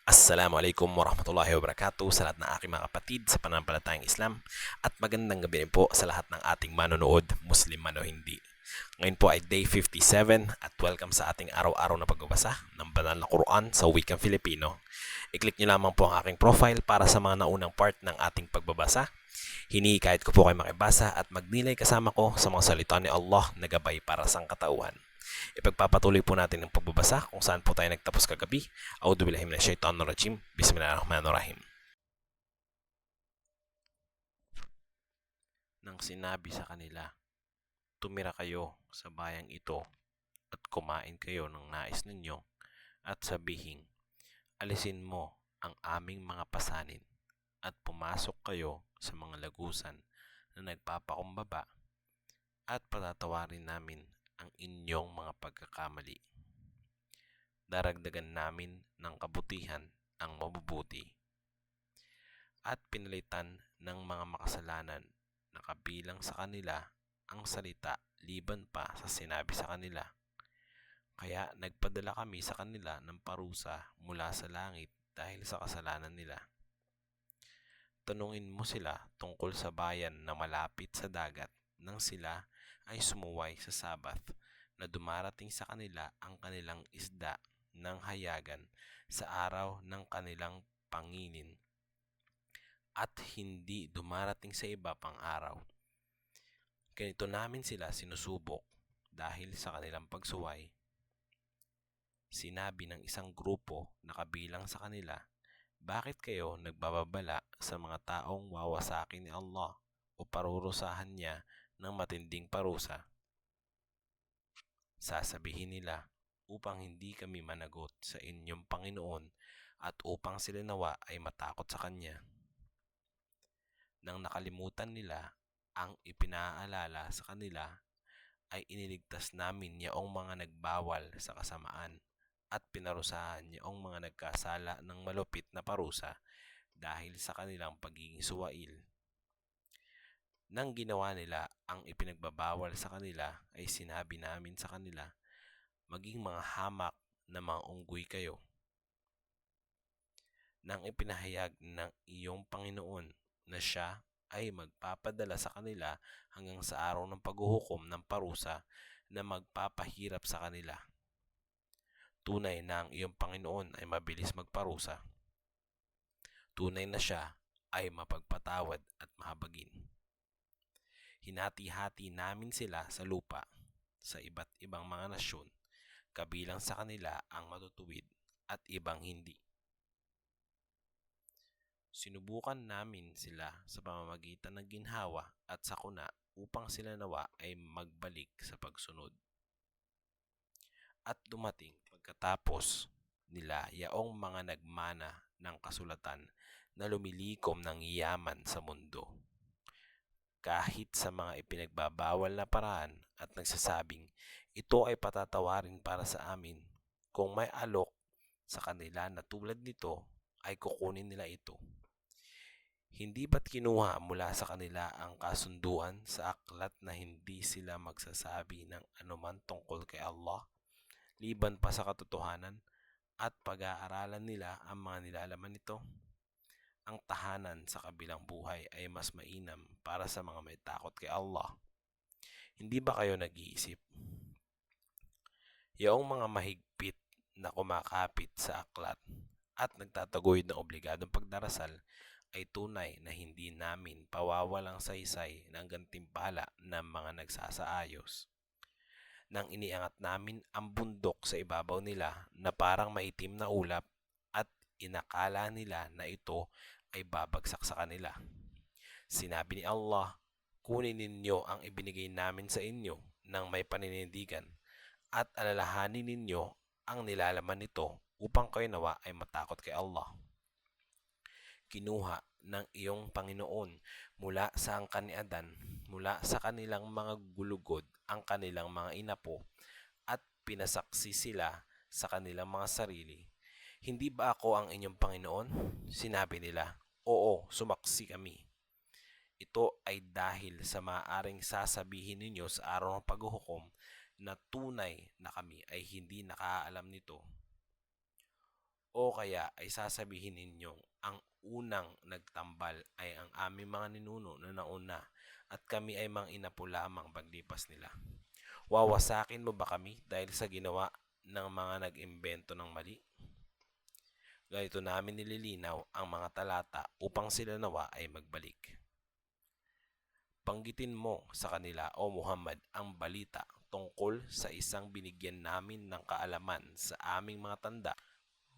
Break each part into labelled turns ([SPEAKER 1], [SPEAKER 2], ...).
[SPEAKER 1] Assalamualaikum warahmatullahi wabarakatuh sa lahat ng aking mga kapatid sa pananampalatayang Islam at magandang gabi rin po sa lahat ng ating manonood, Muslim man o hindi. Ngayon po ay day 57 at welcome sa ating araw-araw na pagbabasa ng banal na Quran sa wikang Filipino. I-click nyo lamang po ang aking profile para sa mga naunang part ng ating pagbabasa. Hinihikayat ko po kayo makibasa at magnilay kasama ko sa mga salita ni Allah na gabay para sa katauhan. Ipagpapatuloy po natin ang pagbabasa kung saan po tayo nagtapos kagabi. A'udzubillahi minasyaitonirrajim. Bismillahirrahmanirrahim. Nang sinabi sa kanila, tumira kayo sa bayang ito at kumain kayo ng nais ninyo at sabihing, alisin mo ang aming mga pasanin at pumasok kayo sa mga lagusan na nagpapakumbaba at patatawarin namin ang inyong mga pagkakamali. Daragdagan namin ng kabutihan ang mabubuti at pinalitan ng mga makasalanan na kabilang sa kanila ang salita liban pa sa sinabi sa kanila. Kaya nagpadala kami sa kanila ng parusa mula sa langit dahil sa kasalanan nila. Tanungin mo sila tungkol sa bayan na malapit sa dagat nang sila ay sumuway sa Sabath na dumarating sa kanila ang kanilang isda ng hayagan sa araw ng kanilang panginin at hindi dumarating sa iba pang araw. Ganito namin sila sinusubok dahil sa kanilang pagsuway. Sinabi ng isang grupo na kabilang sa kanila, bakit kayo nagbababala sa mga taong wawasakin ni Allah o parurusahan niya ng matinding parusa? Sasabihin nila, upang hindi kami managot sa inyong Panginoon at upang sila nawa ay matakot sa Kanya. Nang nakalimutan nila ang ipinaalala sa kanila, ay iniligtas namin yaong mga nagbawal sa kasamaan at pinarusahan yaong mga nagkasala ng malupit na parusa dahil sa kanilang pagiging suwail. Nang ginawa nila ang ipinagbabawal sa kanila, ay sinabi namin sa kanila, maging mga hamak na mga unggoy kayo. Nang ipinahayag ng iyong Panginoon na siya ay magpapadala sa kanila hanggang sa araw ng paghuhukom ng parusa na magpapahirap sa kanila. Tunay na ang iyong Panginoon ay mabilis magparusa. Tunay na siya ay mapagpatawad at mahabagin. Hinati-hati namin sila sa lupa sa iba't ibang mga nasyon, kabilang sa kanila ang matutuwid at ibang hindi. Sinubukan namin sila sa pamamagitan ng ginhawa at sakuna upang sila nawa ay magbalik sa pagsunod. At dumating pagkatapos nila yaong mga nagmana ng kasulatan na lumilikom ng yaman sa mundo. Kahit sa mga ipinagbabawal na paraan at nagsasabing, ito ay patatawarin para sa amin. Kung may alok sa kanila na tulad nito, ay kukunin nila ito. Hindi ba't kinuha mula sa kanila ang kasunduan sa aklat na hindi sila magsasabi ng anuman tungkol kay Allah, liban pa sa katotohanan at pag-aaralan nila ang mga nilalaman nito? Ang tahanan sa kabilang buhay ay mas mainam para sa mga may takot kay Allah. Hindi ba kayo nag-iisip? Yaong mga mahigpit na kumakapit sa aklat at nagtataguyod ng obligadong pagdarasal ay tunay na hindi namin pawawalang saysay ng gantimpala ng mga nagsasaayos. Nang iniangat namin ang bundok sa ibabaw nila na parang maitim na ulap at inakala nila na ito ay babagsak sa kanila. Sinabi ni Allah, kunin ninyo ang ibinigay namin sa inyo ng may paninindigan at alalahanin ninyo ang nilalaman nito upang kayo nawa ay matakot kay Allah. Kinuha ng iyong Panginoon mula sa angkan ni Adan, mula sa kanilang mga gulugod ang kanilang mga inapo at pinasaksi sila sa kanilang mga sarili. Hindi ba ako ang inyong Panginoon? Sinabi nila, oo, sumaksi kami. Ito ay dahil sa maaaring sasabihin ninyo sa araw ng paghuhukom na tunay na kami ay hindi nakaalam nito. O kaya ay sasabihin ninyong ang unang nagtambal ay ang aming mga ninuno na nauna at kami ay mga inapo lamang paglipas nila. Wawasakin mo ba kami dahil sa ginawa ng mga nag-imbento ng mali? Ganito namin nililinaw ang mga talata upang sila nawa ay magbalik. Banggitin mo sa kanila, O Muhammad, ang balita tungkol sa isang binigyan namin ng kaalaman sa aming mga tanda.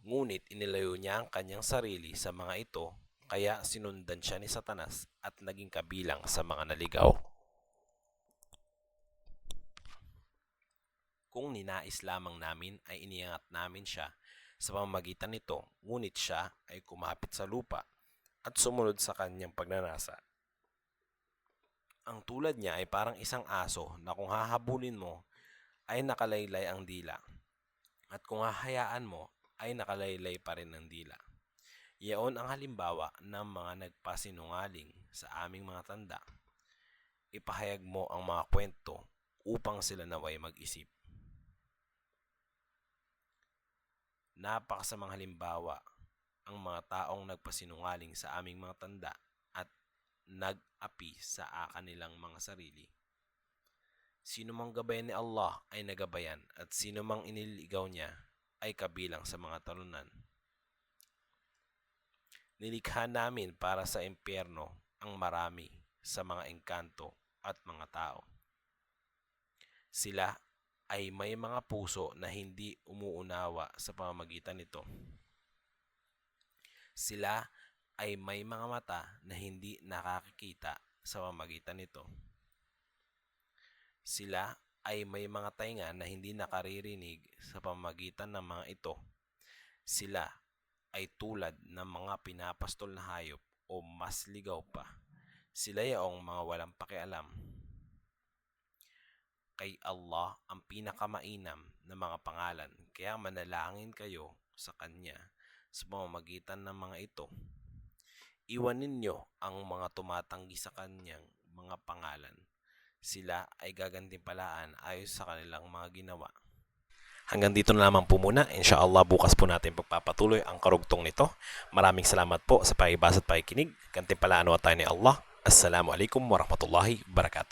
[SPEAKER 1] Ngunit inilayo niya ang kanyang sarili sa mga ito, kaya sinundan siya ni Satanas at naging kabilang sa mga naligaw. Kung ninais lamang namin ay iniangat namin siya sa pamamagitan nito, ngunit siya ay kumapit sa lupa at sumunod sa kanyang pagnanasa. Ang tulad niya ay parang isang aso na kung hahabulin mo ay nakalaylay ang dila, at kung hahayaan mo ay nakalaylay pa rin ang dila. Iyon ang halimbawa ng mga nagpasinungaling sa aming mga tanda. Ipahayag mo ang mga kwento upang sila naway mag-isip. Napakasamang halimbawa ang mga taong nagpasinungaling sa aming mga tanda at nag-api sa kanilang mga sarili. Sino mang gabayan ni Allah ay nagabayan at sino mang iniligaw niya ay kabilang sa mga talunan. Nilikha namin para sa impyerno ang marami sa mga engkanto at mga tao. Sila ay may mga puso na hindi umuunawa sa pamamagitan nito. Sila ay may mga mata na hindi nakakikita sa pamamagitan nito. Sila ay may mga tainga na hindi nakaririnig sa pamamagitan ng mga ito. Sila ay tulad ng mga pinapastol na hayop o mas ligaw pa. Sila yaong mga walang pakialam. Kay Allah ang pinakamainam na mga pangalan, kaya manalangin kayo sa Kanya sa pamamagitan ng mga ito. Iwanin niyo ang mga tumatanggi sa Kanyang mga pangalan. Sila ay gagantimpalaan ayon sa kanilang mga ginawa. Hanggang dito na lamang po muna. Inshallah bukas po natin pagpapatuloy ang karugtong nito. Maraming salamat po sa pakibasa at pakikinig. Gantimpalaan nawa tayo ni Allah. Assalamualaikum warahmatullahi wabarakatuh.